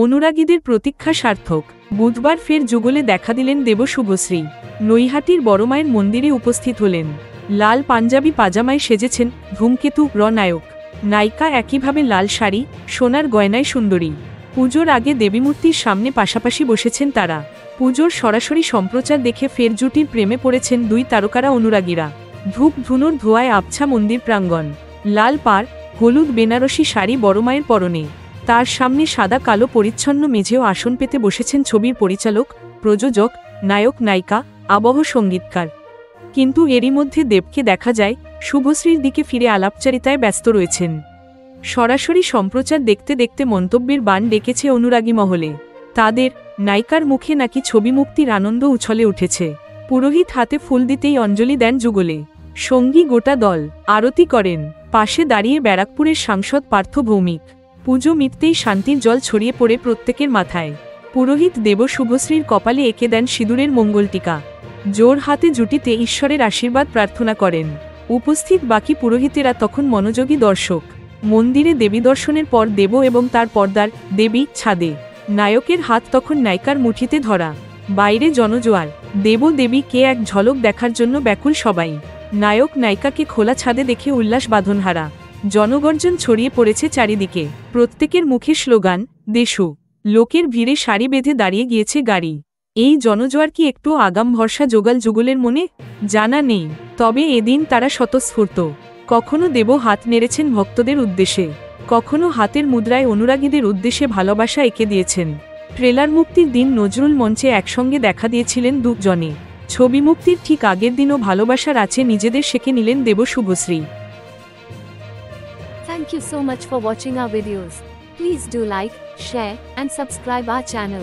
অনুরাগীদের প্রতীক্ষা সার্থক। বুধবার ফের যুগলে দেখা দিলেন দেব শুভশ্রী। নৈহাটির বড়মায়ের মন্দিরে উপস্থিত হলেন। লাল পাঞ্জাবি পাজামায় সেজেছেন ধূমকেতু নায়ক নায়িকা, একইভাবে লাল শাড়ি, সোনার গয়নায় সুন্দরী। পুজোর আগে দেবীমূর্তির সামনে পাশাপাশি বসেছেন তারা। পুজোর সরাসরি সম্প্রচার দেখে ফের জুটির প্রেমে পড়েছেন দুই তারকারা অনুরাগীরা। ধূপ ধুনোর ধোঁয়ায় আবছা মন্দির প্রাঙ্গণ। লাল পাড়, হলুদ বেনারসি শাড়ি বড়মায়ের পরনে। তার সামনে সাদা কালো পরিচ্ছন্ন মেঝেও আসন পেতে বসেছেন ছবির পরিচালক, প্রযোজক, নায়ক নায়িকা, আবহ সঙ্গীতকার। কিন্তু এরই মধ্যে দেবকে দেখা যায় শুভশ্রীর দিকে ফিরে আলাপচারিতায় ব্যস্ত রয়েছেন। সরাসরি সম্প্রচার দেখতে দেখতে মন্তব্যের বান ডেকেছে অনুরাগী মহলে। তাদের নায়িকার মুখে নাকি ছবি মুক্তির আনন্দ উছলে উঠেছে। পুরোহিত হাতে ফুল দিতেই অঞ্জলি দেন যুগলে। সঙ্গী গোটা দল আরতি করেন। পাশে দাঁড়িয়ে ব্যারাকপুরের সাংসদ পার্থ ভৌমিক। পুজো মিটতেই শান্তির জল ছড়িয়ে পড়ে প্রত্যেকের মাথায়। পুরোহিত দেব শুভশ্রীর কপালে এঁকে দেন সিঁদুরের মঙ্গলটিকা। জোর হাতে জুটিতে ঈশ্বরের আশীর্বাদ প্রার্থনা করেন। উপস্থিত বাকি পুরোহিতেরা তখন মনোযোগী দর্শক। মন্দিরে দেবী দর্শনের পর দেব এবং তার পর্দার দেবী ছাদে। নায়কের হাত তখন নায়িকার মুঠিতে ধরা। বাইরে জনজোয়ার। দেব দেবীকে এক ঝলক দেখার জন্য ব্যাকুল সবাই। নায়ক নায়িকাকে খোলা ছাদে দেখে উল্লাস বাঁধনহারা। জনগর্জন ছড়িয়ে পড়েছে চারিদিকে। প্রত্যেকের মুখে স্লোগান দেশু। লোকের ভিড়ে সারি বেঁধে দাঁড়িয়ে গিয়েছে গাড়ি। এই জনজোয়ার কি একটু আগাম ভরসা জোগাল যুগলের মনে? জানা নেই, তবে এদিন তারা স্বতঃস্ফূর্ত। কখনো দেব হাত নেড়েছেন ভক্তদের উদ্দেশ্যে, কখনো হাতের মুদ্রায় অনুরাগীদের উদ্দেশ্যে ভালোবাসা এঁকে দিয়েছেন। ট্রেলার মুক্তির দিন নজরুল মঞ্চে একসঙ্গে দেখা দিয়েছিলেন দুজনে। ছবি মুক্তির ঠিক আগের দিনও ভালোবাসার আছে নিজেদের সেঁকে নিলেন দেব Subhashree. Thank you so much for watching our videos. Please do like, share, and subscribe our channel.